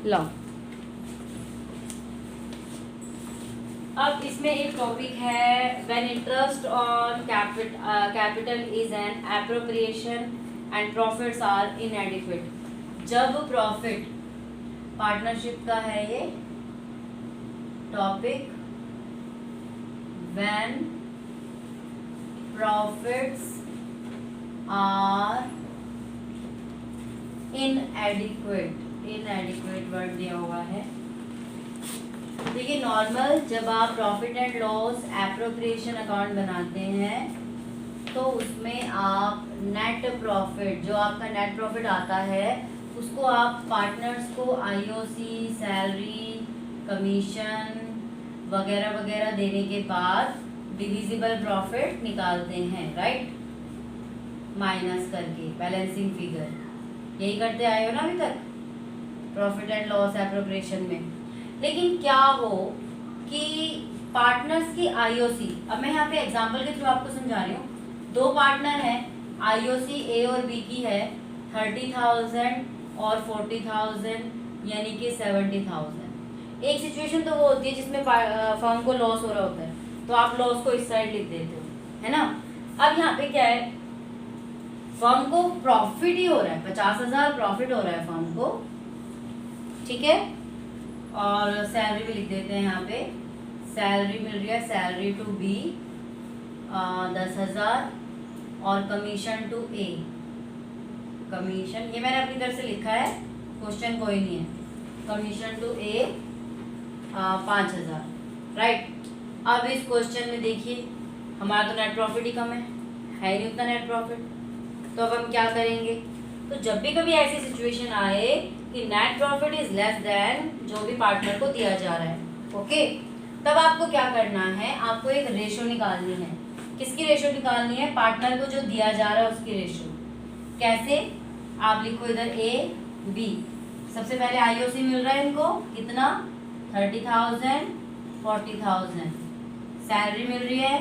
लो अब इसमें एक टॉपिक है when interest on capital is an appropriation and profits are inadequate. जब प्रॉफिट पार्टनरशिप का है ये topic, when profits are inadequate word दिया हुआ है। देखिए नॉर्मल जब आप profit and loss appropriation account बनाते हैं तो उसमें आप नेट प्रॉफिट, जो आपका नेट प्रॉफिट आता है उसको आप पार्टनर्स को आईओसी, सैलरी, कमीशन वगैरह वगैरह देने के बाद डिविजिबल प्रॉफिट निकालते हैं, राइट, माइनस करके बैलेंसिंग फिगर। यही करते आए हो ना अभी तक प्रॉफिट एंड लॉस एप्रोप्रिएशन में। लेकिन क्या हो कि पार्टनर्स की आईओसी, अब मैं यहाँ पे एग्जांपल के थ्रू आपको समझा रही हूँ। दो पार्टनर हैं, आईओसी ए और बी की है 30,000 और 40,000 यानी कि 70,000। एक सिचुएशन तो वो होती है जिसमें फर्म को लॉस हो रहा होता है तो आप लॉस को इस साइड लिख देते हो, है ना। अब यहाँ पे क्या है, फर्म को प्रॉफिट ही हो रहा है, 50,000 प्रॉफिट हो रहा है फर्म को, ठीक है। और सैलरी भी लिख देते हैं यहाँ पे, सैलरी मिल रही है सैलरी टू बी 10,000 और कमीशन टू ए, कमीशन ये मैंने अपनी तरफ से लिखा है, क्वेश्चन कोई नहीं है, कमीशन टू ए 5,000, राइट। अब इस क्वेश्चन में देखिए हमारा तो नेट प्रॉफिट ही कम है ही नहीं उतना नेट प्रॉफिट, तो अब हम क्या करेंगे। तो जब भी कभी ऐसी सिचुएशन आए कि net profit is less than जो भी पार्टनर को दिया जा रहा है, ओके, तब आपको क्या करना है, आपको एक रेशो निकालनी है। किसकी रेशो निकालनी है, पार्टनर को जो दिया जा रहा है उसकी रेशो। कैसे, आप लिखो इधर ए बी, सबसे पहले आईओसी मिल रहा है इनको कितना 30,000 40,000, सैलरी मिल रही है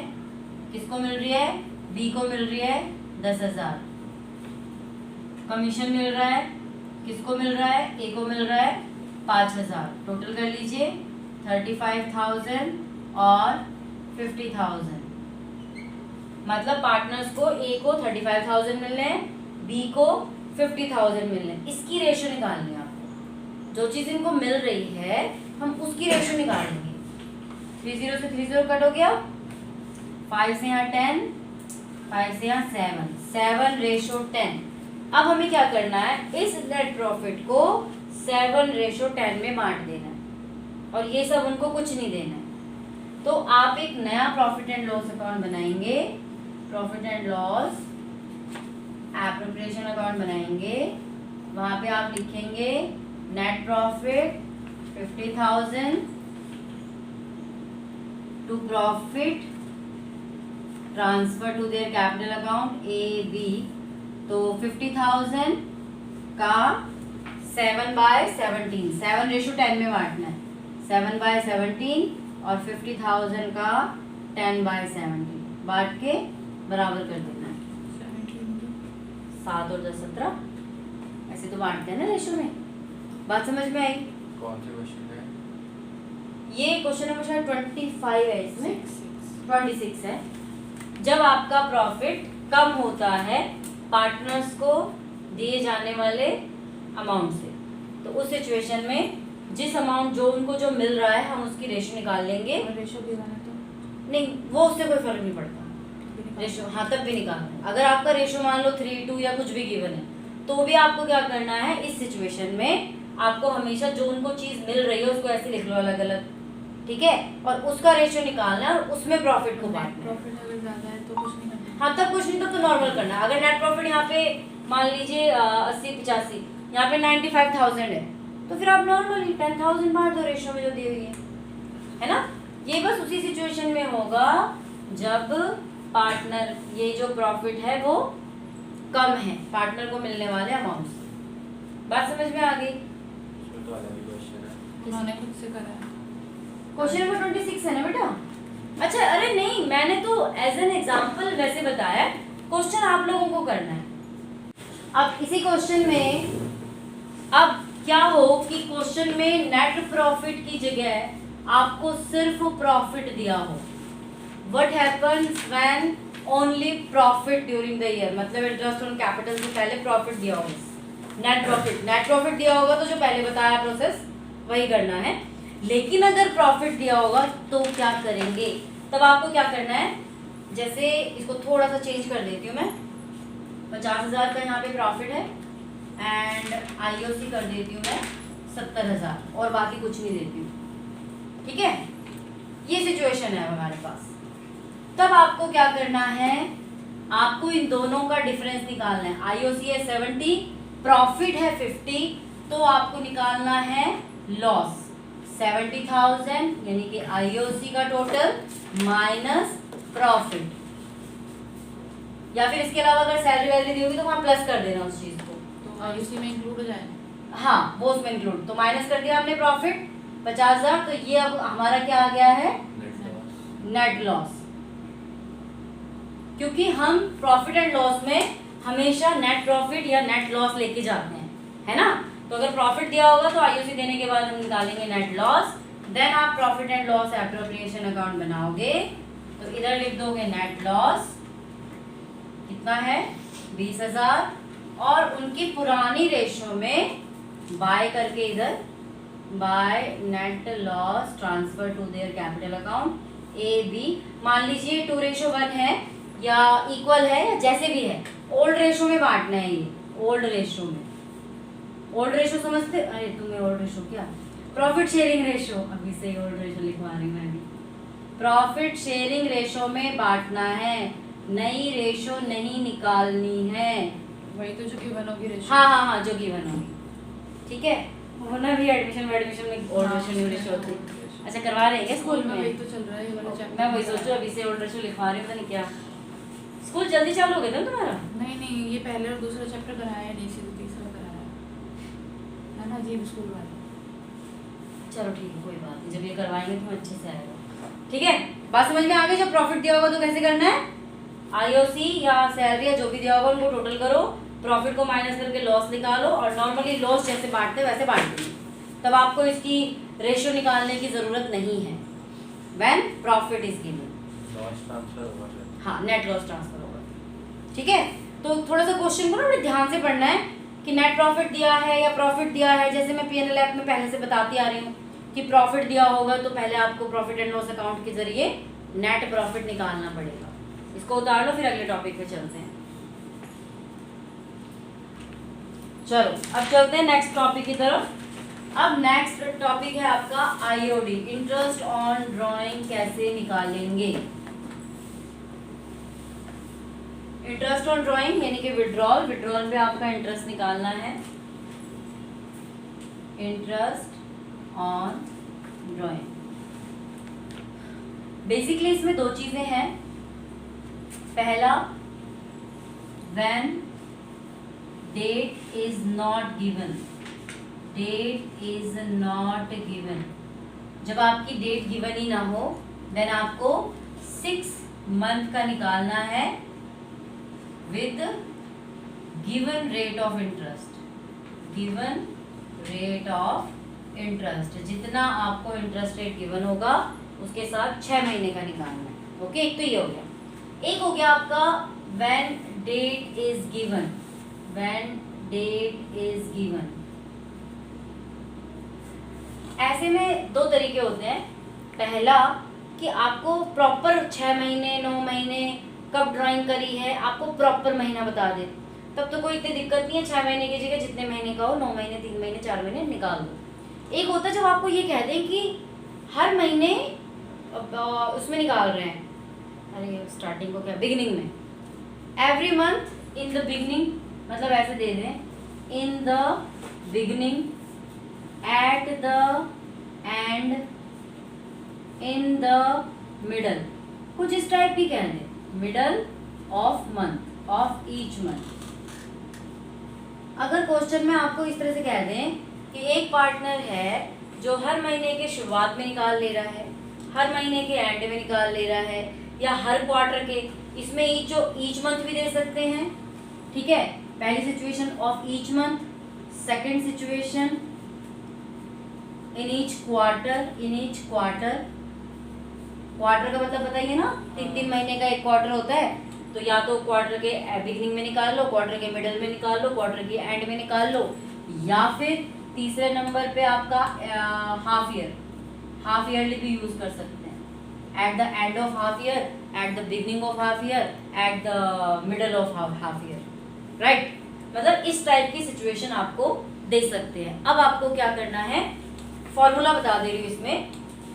किसको मिल रही है, बी को मिल रही है 10,000, कमीशन मिल रहा है किसको मिल रहा है, ए को मिल रहा है 5,000, टोटल कर लीजिए 35,000 और 50,000। मतलब पार्टनर्स को ए को 35,000 मिल रहे हैं, बी को 50,000 मिल रहे हैं। इसकी रेशो निकालनी है आपको, जो चीज इनको मिल रही है हम उसकी रेशो निकालेंगे। 30 से 30 कट हो गया, 5 से यहाँ 10, 5 से यहाँ 7/10। अब हमें क्या करना है, इस नेट प्रॉफिट को 7/10 में बांट देना है और ये सब उनको कुछ नहीं देना है। तो आप एक नया प्रॉफिट एंड लॉस अकाउंट बनाएंगे, profit and loss appropriation account बनाएंगे। वहां पे आप लिखेंगे net profit 50,000 to profit transfer to their capital account A B. तो 50,000 का 7/17, 7/10 में बांटना है, 7/17 और 50,000 का 10/17 बांट के बराबर कर देना है। 7 और 10 17, ऐसे तो बांटते हैं ना रेशो में। बात समझ में आई? कौन से क्वेश्चन है ये? क्वेश्चन नंबर शायद 25 है, इसमें 26 है। जब आपका प्रॉफिट कम होता है पार्टनर्स को दिए जाने वाले अमाउंट से, तो उस सिचुएशन में जिस अमाउंट जो उनको जो मिल रहा है हम उसकी रेशो निकाल लेंगे। रेशो गिवन है तो नहीं, वो उससे कोई फर्क नहीं पड़ता रेशो, हाँ तब भी निकालना है। अगर आपका रेशो मान लो 3:2 या कुछ भी गिवन है तो भी आपको क्या करना है, इस सिचुएशन में आपको हमेशा जो उनको चीज मिल रही है उसको ऐसे लिख लो अलग अलग, ठीक है, और उसका रेशो निकालना है और उसमें प्रॉफिट को बांटना है। प्रॉफिट अगर ज्यादा है तो कुछ नहीं करना। हाँ तब कुछ नहीं, तब तो नॉर्मल करना है। अगर नेट प्रॉफिट यहाँ पे मान लीजिए 80-85, यहाँ पे 95,000 है तो फिर आप नॉर्मली 10,000 बांट दो रेशो में जो दी हुई है ना। ये बस उसी सिचुएशन में होगा जब पार्टनर, ये जो प्रॉफिट है वो कम है पार्टनर को मिलने वाले अमाउंट से। बात समझ में आ गई? तो वाला भी क्वेश्चन है, उन्होंने खुद से करा है। क्वेश्चन नंबर 26 है ना बेटा? अच्छा, अरे नहीं, मैंने तो एज एन एग्जाम्पल वैसे बताया, क्वेश्चन आप लोगों को करना है। अब इसी क्वेश्चन में अब क्या हो कि क्वेश्चन में नेट प्रॉफिट की जगह आपको सिर्फ प्रॉफिट दिया हो। What happens when only profit during the year, मतलब इंटरेस्ट ऑन कैपिटल से पहले प्रॉफिट दिया हो, नेट प्रॉफिट दिया होगा तो जो पहले बताया प्रोसेस वही करना है। लेकिन अगर प्रॉफिट दिया होगा तो क्या करेंगे, तब आपको क्या करना है, जैसे इसको थोड़ा सा चेंज कर देती हूँ मैं, 50,000 का यहाँ पे प्रॉफिट है एंड IOC कर देती हूँ मैं 70,000 और बाकी कुछ नहीं देती हूँ। ठीक है, ये सिचुएशन है हमारे पास। तब आपको क्या करना है, आपको इन दोनों का डिफरेंस निकालना है। IOC है 70, प्रॉफिट है 50, तो आपको निकालना है लॉस 70,000, यानी कि IOC का टोटल माइनस प्रॉफिट। या फिर इसके अलावा अगर सैलरी वैलरी दी होगी तो वहां प्लस कर देना उस चीज को, तो IOC में इंक्लूड हो जाएगा। हाँ वो उसमें इंक्लूड, तो माइनस कर दिया हमने प्रॉफिट 50,000, तो ये अब हमारा क्या आ गया है, नेट लॉस। क्योंकि हम प्रॉफिट एंड लॉस में हमेशा नेट प्रॉफिट या नेट लॉस लेके जाते हैं, है ना। तो अगर प्रॉफिट दिया होगा तो IOC देने के बाद हम निकालेंगे नेट लॉस, देन आप profit and loss appropriation account बनाओगे, तो इधर लिख दोगे नेट लॉस कितना है 20,000, और उनकी पुरानी रेशो में बाय करके इधर by net loss transfer to their capital account AB। मान लीजिए 2:1 है या इक्वल है या जैसे भी है, ओल्ड रेशो में बांटना है। ये ओल्ड रेशो में, ओल्ड रेशो समझते, अरे तुम्हें ओल्ड रेशो क्या, प्रॉफिट शेयरिंग रेशो, अभी से ओल्ड रेशो लिखवा रही मैं भी। प्रॉफिट शेयरिंग रेशो में बांटना है, नई रेशो नहीं निकालनी है। वही तो जो गिवन होगी रेशो। हाँ, जो गिवन होगी, ठीक है। होना भी एडमिशन में ओल्ड रेशो न्यू रेशो होती है। अच्छा करवा रहे हैं क्या स्कूल में? वही तो चल रहा है ये वाला चैप्टर। मैं वही सोचू अभी से ओल्ड रेशो लिखवा रही हूँ, पता नहीं क्या। स्कूल जल्दी चालू हो गया था तुम्हारा? नहीं, ये पहले और दूसरा चैप्टर कराया नहीं, सीधे तीसरा कराया है ना, अजीब स्कूल वाले। चलो ठीक है, कोई बात नहीं, जब ये करवाएंगे तो अच्छे से आएगा। ठीक है, बात समझ में आ गई। जब प्रॉफिट दिया होगा तो कैसे करना है, IOC या सैलरी या जो भी दिया होगा उनको टोटल करो, प्रॉफिट को माइनस करके लॉस निकालो, और नॉर्मली लॉस जैसे बांटते वैसे बांट देंगे, तब आपको इसकी रेशियो निकालने की जरूरत नहीं है। When profit is given, loss transfer होगा फिर। हाँ नेट लॉस ट्रांसफर होगा। ठीक है, तो थोड़ा सा क्वेश्चन को ना बड़े ध्यान से पढ़ना है कि नेट प्रॉफिट दिया है या प्रॉफिट दिया है। जैसे मैं P&L ऐप में पहले से बताती आ रही हूँ कि प्रॉफिट दिया होगा तो पहले आपको प्रॉफिट एंड लॉस अकाउंट के जरिए नेट प्रॉफिट निकालना पड़ेगा। इसको उतार लो, फिर अगले टॉपिक पे चलते हैं। चलो अब चलते हैं नेक्स्ट टॉपिक की तरफ। अब नेक्स्ट टॉपिक है आपका IOD, इंटरेस्ट ऑन ड्राइंग कैसे निकालेंगे। इंटरेस्ट ऑन ड्राइंग यानी कि विड्रॉल पे आपका इंटरेस्ट निकालना है। इंटरेस्ट ऑन ड्राइंग, बेसिकली इसमें दो चीजें हैं। पहला, when date is not given, date is not given, जब आपकी डेट गिवन ही ना हो, देन आपको 6 मंथ का निकालना है with given rate of interest. Given rate of interest, जितना आपको इंटरेस्ट रेट गिवन होगा उसके साथ 6 महीने का निकालना है। ओके, एक तो ये हो गया। एक हो गया आपका when date is given, when date is given. ऐसे में दो तरीके होते हैं। पहला कि आपको प्रॉपर 6 महीने 9 महीने कब ड्राइंग करी है आपको प्रॉपर महीना बता दे, तब तो कोई इतनी दिक्कत नहीं है। 6 महीने की जगह जितने महीने का हो, 9 महीने 3 महीने 4 महीने निकाल दो। एक होता है जब आपको ये कह दें कि हर महीने उसमें निकाल रहे हैं, अरे स्टार्टिंग को क्या, बिगिनिंग में, every month in the beginning, मतलब ऐसे दे दें in the beginning, at the end, in the middle, कुछ इस टाइप भी कह दें, middle of month, of each month. अगर क्वेश्चन में आपको इस तरह से कह दें कि एक पार्टनर है जो हर महीने के शुरुआत में निकाल ले रहा है, हर महीने के एंड में निकाल ले रहा है, या हर क्वार्टर के, इसमें ईच मंथ भी दे सकते हैं। ठीक है, पहली situation of each month, second situation in each quarter, quarter का मतलब बताइए ना, 3 महीने का एक क्वार्टर होता है, तो या तो क्वार्टर के बिगिनिंग में निकाल लो, क्वार्टर के मिडल में निकाल लो, क्वार्टर के एंड में निकाल लो, या फिर तीसरे नंबर पे आपका हाफ ईयरली भी यूज कर सकते हैं, at the end of half year, at the beginning of half year, at the middle of half year, right. मतलब इस टाइप की सिचुएशन आपको दे सकते हैं। अब आपको क्या करना है, फॉर्मूला बता दे रही हूँ इसमें।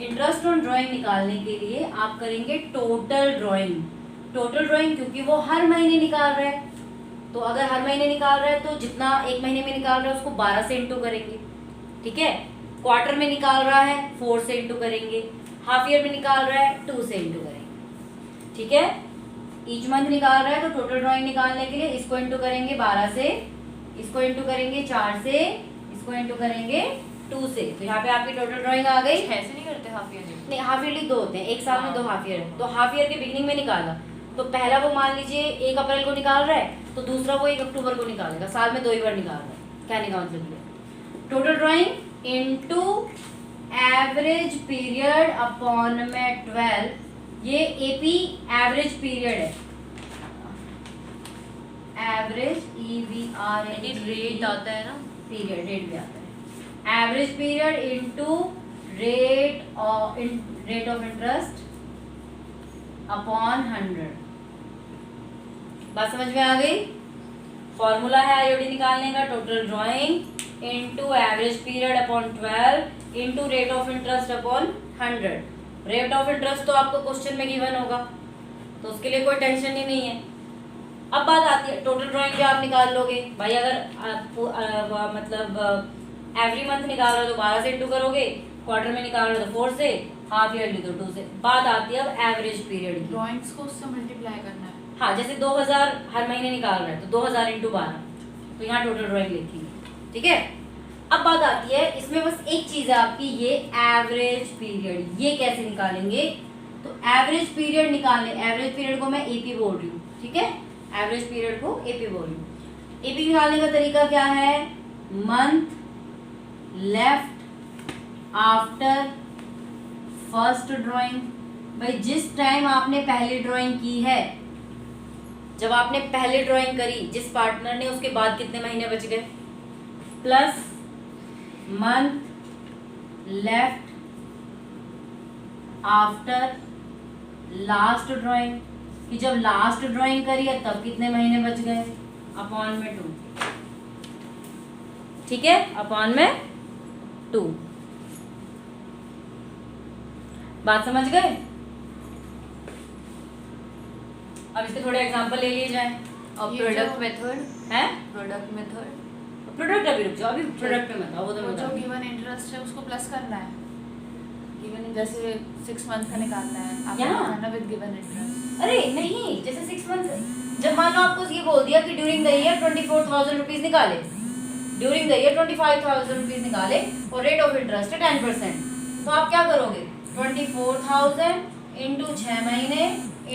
इंटरेस्ट ऑन ड्राइंग निकालने के लिए आप करेंगे टोटल ड्राइंग, क्योंकि वो हर महीने निकाल रहा है, तो अगर हर महीने निकाल रहा है तो जितना एक महीने में निकाल रहा है उसको 12 से इंटू करेंगे, ठीक है। क्वार्टर में निकाल रहा है 4 से इंटू करेंगे, हाफ ईयर में निकाल रहा है 2 से इंटू करेंगे, ठीक है। ईच मंथ निकाल रहा है तो टोटल ड्राइंग निकालने के लिए इसको इंटू करेंगे 12 से, इसको इंटू करेंगे 4 से, इसको इंटू करेंगे 2 से, तो यहाँ पे आपकी टोटल ड्राइंग आ गई। 6 से नहीं करते हाफ ईयरली? नहीं, हाफ ईयरली 2 होते हैं, एक साल में 2 हाफ ईयर, तो हाफ ईयर के बिगिनिंग में निकाला तो पहला वो मान लीजिए 1 अप्रैल को निकाल रहा है तो दूसरा वो 1 अक्टूबर को निकालेगा, साल में 2 ही बार निकाल रहा है। कहने का मतलब ये total drawing into average period upon में 12, ये एपी एवरेज पीरियड है, एवरेज EVR रेट आता है ना, पीरियड, रेट भी आता है, average period into rate of interest upon 100। बात समझ में आ गई? फॉर्मूला है आईओडी निकालने का, total drawing into average period upon 12 into rate of interest upon 100। Rate of interest तो आपको क्वेश्चन में गिवन होगा, तो उसके लिए कोई टेंशन ही नहीं है। अब बात आती है टोटल ड्राइंग जो आप निकाल लोगे भाई, अगर आप मतलब एवरी मंथ निकाल रहे हो तो 12 से इंटू करोगे, क्वार्टर में निकाल रहे हो तो 4 से, हाफ ईयरली तो 2 से। बात आती है अब एवरेज पीरियड की। ड्राइंग्स को उससे मल्टीप्लाई करना है। हाँ, जैसे 2000 हर महीने निकाल रहे हैं तो 2000 इंटू 12, तो यहाँ टोटल ड्राइंग लिखेंगे, ठीक है। अब बात आती है इसमें बस एक चीज है आपकी, ये एवरेज पीरियड, ये कैसे निकालेंगे? तो एवरेज पीरियड निकालने, एवरेज पीरियड को मैं एपी बोल रही हूँ, ठीक है, एवरेज पीरियड को एपी बोल रही हूँ। एपी निकालने का तरीका क्या है? Month left after first drawing. भाई जिस टाइम आपने पहली ड्राइंग की है, जब आपने पहले ड्राइंग करी जिस पार्टनर ने, उसके बाद कितने महीने बच गए, plus month left after last drawing, कि जब लास्ट ड्राइंग करी है तब कितने महीने बच गए, अपॉन में 2, ठीक है, अपॉन में 2। बात समझ गए? अब इसके थोड़े एग्जांपल ले लिए जाएं। और प्रोडक्ट मेथड है, प्रोडक्ट अभी रुक जाओ, अभी प्रोडक्ट पे मत आओ, वो तो मैं जो बताऊंगी। गिवन इंटरेस्ट है उसको प्लस करना है, गिवन जैसे 6 मंथ का निकालना है आपको, यहाँ? निकालना विद गिवन इंटरेस्ट। अरे नहीं, जैसे 6 मंथ, जब मान लो आपको ये बोल दिया कि ड्यूरिंग द ईयर 24,000 रुपीज निकाले, ड्यूरिंग द ईयर 25,000 रुपीज निकाले और रेट ऑफ इंटरेस्ट है 10%, तो आप क्या करोगे? 24,000 इंटू 6 महीने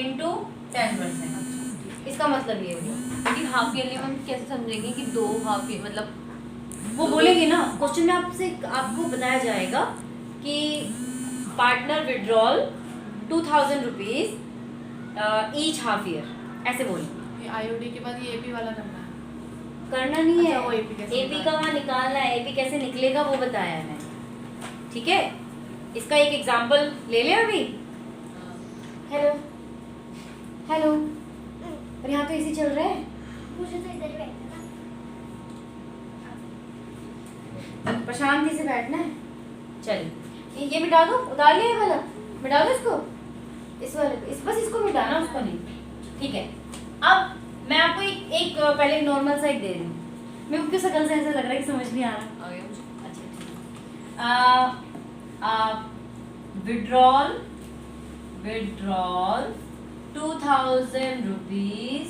इंटू 10%। इसका मतलब ये हुआ। लेकिन हाफ ईयरली हम कैसे समझेंगे कि 2 हाफ ईयर मतलब वो बोलेंगे ना क्वेश्चन में, आपसे आपको बताया जाएगा कि partner withdrawal 2,000 rupees each half year, ऐसे बोलेंगे। आईओडी के बाद ये एपी वाला करना है, करना नहीं अच्छा, वो है, AP कैसे एपी का वहाँ निकालना है, एपी कैसे निकलेगा वो बताया है, ठीक है। इसका एक एग्जांपल ले लें अभी। हेलो हेलो, और यहाँ तो एसी चल रहा है, मुझे तो इधर ही बैठना था। प्रशांति से बैठना है। चलिए ये मिटा दो, उतार लिया ये वाला, मिटा दो इसको, इस वाले को, बस इसको मिटाना, उसको नहीं, ठीक है। अब मैं आपको एक पहले नॉर्मल सा एक दे रही हूँ, मेरे को क्यों शकल से ऐसा लग रहा है कि समझ नहीं आ रहा। आ गया मुझे। अच्छा, withdrawal 2,000 rupees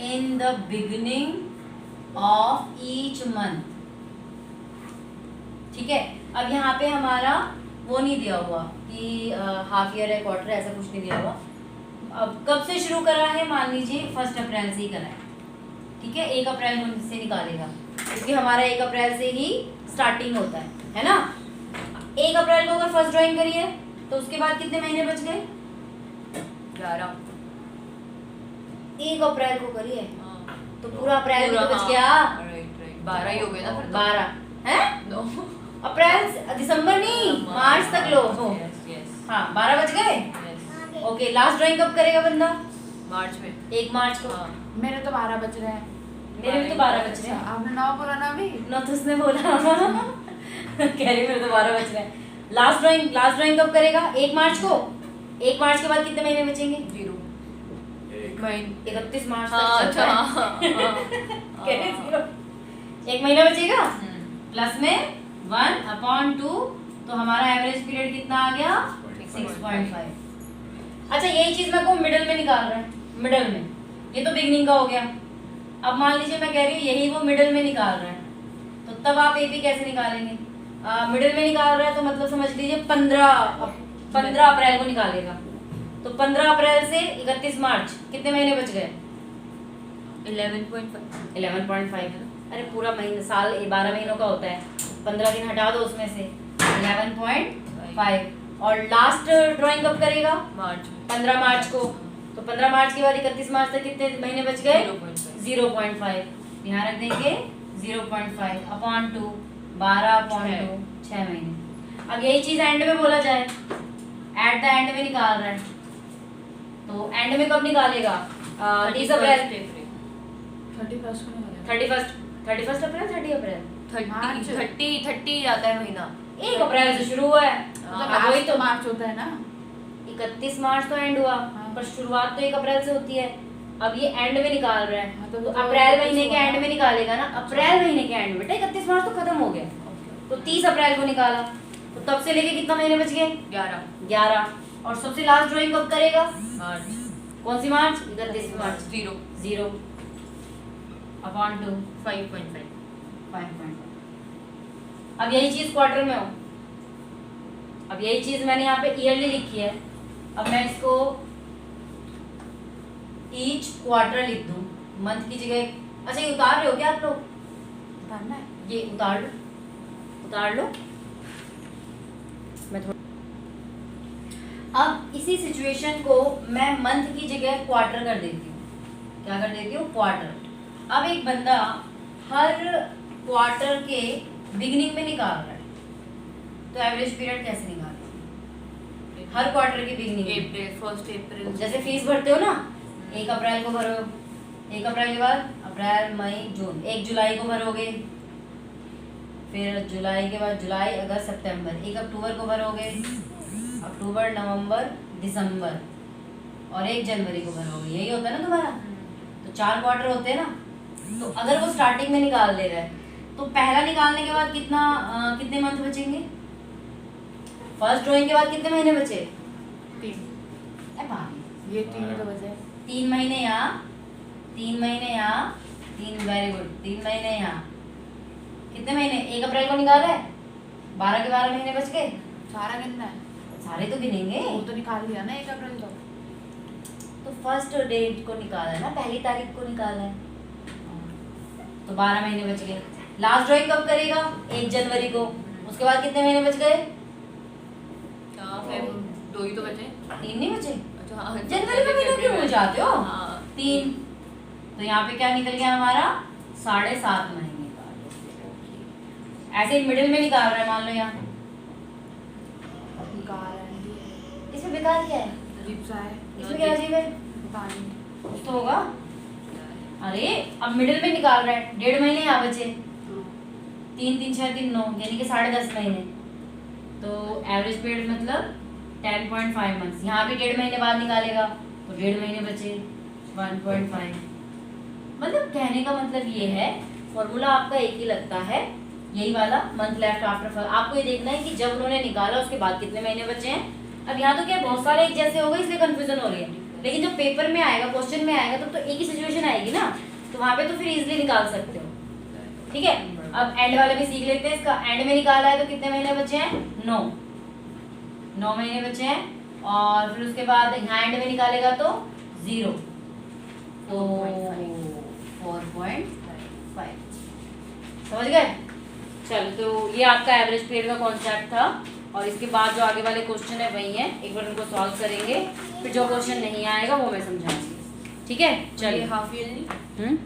in the beginning of each month, ठीक है। अब यहाँ पे हमारा वो नहीं दिया हुआ कि हाफ ईयर है, क्वार्टर है, ऐसा कुछ नहीं दिया हुआ। अब कब से शुरू करा है? मान लीजिए 1 अप्रैल से ही करा है, ठीक है, 1 अप्रैल से निकालेगा क्योंकि हमारा 1 अप्रैल से ही स्टार्टिंग होता है ना। 1 अप्रैल को अगर फर्स्ट ड्राइंग करी है तो उसके बाद कितने महीने बच गए? 11। 1 अप्रैल को करी है तो पूरा अप्रैल भी तो बच गया। राइट 12 ही हो गए ना फिर। 12 है, नो अप्रैल दिसंबर नहीं मार्च तक लो। यस हाँ 12 बच गए। यस ओके, लास्ट ड्राइंग कब करेगा बंदा? मार्च में। 1 मार्च को। हाँ मेरे तो 12 बज रहे हैं। मेरे भी तो 12 बज रहे हैं। आपने 9 बोला ना अभी। ना तो उसने बोला कह रही मेरे तो 12 बज रहे हैं। लास्ट ड्राइंग कब करेगा? 1 मार्च को। 1 मार्च के बाद कितने महीने बचेंगे? 0 एक महीने। 31 मार्च हाँ तक अच्छा चलता है। हाँ कह रही 0। 1 महीना बचेगा प्लस में 1/2 तो हमारा एवरेज पीरियड कितना आ गया? 6.5। अच्छा यही चीज मेरे को मिडल में निकाल रहा है। मिडल में ये तो बिगनिंग का हो गया। अब मान लीजिए मैं कह रही हूँ यही वो मिडल में निकाल रहा है तो तब आप एपी कैसे निकालेंगे? मिडल में निकाल रहा है तो मतलब समझ लीजिए 15 अप्रैल को निकालेगा तो 15 अप्रैल से 31 मार्च कितने महीने बच गए? 11.5। 11.5। अरे पूरा महीना साल 12 महीनों का होता है, 15 दिन हटा दो उसमें से 11.5। और लास्ट ड्राइंग कब करेगा? मार्च में। 15 मार्च को। तो 15 मार्च के बाद 31 मार्च तक कितने महीने बच गए? 0.5। यहाँ रख देंगे 0.5/2 12/2 6 महीने। अब यही चीज एंड में बोला जाए, एट द एंड में निकाल रहा है तो एंड में कब निकालेगा? 30 अप्रैल। 31 को निकालेगा। 31 अप्रैल 30 अप्रैल 30 आता है महीना। 1 अप्रैल से शुरू हुआ है मतलब वही आज तो तो मार्च होता है ना। 31 मार्च तो एंड हुआ हाँ। पर शुरुआत तो 1 अप्रैल से होती है। अब ये एंड में निकाल रहा है हाँ, तो तो अप्रैल महीने के हुआ एंड ना। में निकालेगा ना। अप्रैल महीने के एंड में बेटा 31 मार्च तो खत्म हो गया तो 30 अप्रैल को निकाला तो तब से लेके कितना महीने बच गए? 11। और सबसे लास्ट ड्राइंग कब करेगा? मार्च। कौन सी मार्च? 31 मार्च। 0 0/2 5.5। 5.5। अब यही चीज क्वार्टर में हो। अब यही चीज मैंने यहाँ पे ईयरली लिखी है। अब मैं इसको ईच क्वार्टर लिख दूं मंथ की जगह। अच्छा ये उतार रहे हो क्या आप लोग? उतारना है। ये उतार लो मैं थोड़ा। अब इसी सिचुएशन को मैं मंथ की जगह क्वार्टर कर देती हूँ। क्या कर देती हूँ? क्वार्टर। अब एक बंदा हर क्वार्टर के बिगिनिंग में निकाल रहा है तो एवरेज पीरियड कैसे निकालेंगे? हर क्वार्टर की बिगिनिंग में। 1 अप्रैल। जैसे फीस भरते हो ना, 1 अप्रैल को भरो, 1 अप्रैल के बाद अप्रैल मई जून, 1 जुलाई को भरोगे, फिर जुलाई के बाद जुलाई अगस्त सितंबर, 1 अक्टूबर को भरोगे, अक्टूबर नवंबर दिसंबर और 1 जनवरी को भरोगे। यही होता है ना तुम्हारा। तो 4 क्वार्टर होते हैं ना। तो अगर वो स्टार्टिंग में निकाल दे रहा है तो पहला निकालने के बाद कितने मंथ बचेंगे? फर्स्ट ड्राइंग के बाद कितने महीने बचे? 3। ए भाभी ये 3 तो बजे। 3 महीने यहाँ, 3 महीने यहाँ, 3 वेरी गुड 3 महीने यहाँ। कितने महीने? 1 अप्रैल को निकाला है 12 के 12 महीने बच गए। सारा गिनना है। सारे तो गिनेंगे। वो तो निकाल दिया ना 1 अप्रैल को। तो फर्स्ट डेट को निकाला है ना, पहली तारीख को निकाला है तो 12 महीने बच गए। लास्ट ड्राइंग कब करेगा? 1 जनवरी को। उसके बाद कितने महीने बच गए? 2 ही तो बचे। 3 नहीं बचे। अच्छा हाँ। जनवरी का महीना क्यों भूल जाते हो? हाँ। 3। तो यहाँ पे क्या निकल गया हमारा? 7.5 महीने का। ऐसे मिडिल में निकाल रहा है मान लो यहाँ। बेकार है। इसमें बेकार क्या है? अजीब सा है। इसमें क्या अजीब है? पता नहीं। कुछ तो होगा। अरे अब मिडिल में निकाल रहा है, 1.5 महीने यहाँ बचे, 3 3 6 3 9 यानी कि 10.5 महीने। तो एवरेज पीरियड मतलब 10.5 मंथ्स। यहाँ भी 1.5 महीने बाद निकालेगा तो 1.5 महीने बचे 1.5। मतलब कहने का मतलब ये है फॉर्मूला आपका एक ही लगता है, यही वाला मंथ लेफ्ट आफ्टर। आपको ये देखना है कि जब उन्होंने निकाला उसके बाद कितने महीने बचे हैं। अब यहाँ तो क्या बहुत सारे एक जैसे हो गए इसलिए कंफ्यूजन हो रही है, लेकिन जब पेपर में आएगा क्वेश्चन में आएगा तो एक ही सिचुएशन आएगी ना, तो वहाँ पे तो फिर इजीली निकाल सकते हो। ठीक है, अब एंड वाला भी सीख लेते हैं। इसका एंड में निकाला है तो कितने महीने बचे हैं? 9 महीने बचे हैं। और फिर उसके बाद यहाँ एंड में निकालेगा तो 0 तो 4.5। समझ गए? चलो, तो ये आपका एवरेज पीरियड का कॉन्सेप्ट था, और इसके बाद जो आगे वाले क्वेश्चन है वही है, एक बार उनको सॉल्व करेंगे, फिर जो क्वेश्चन नहीं आएगा वो मैं समझाऊंगी। ठीक है, चलिए। हाफ ईयरली हम्म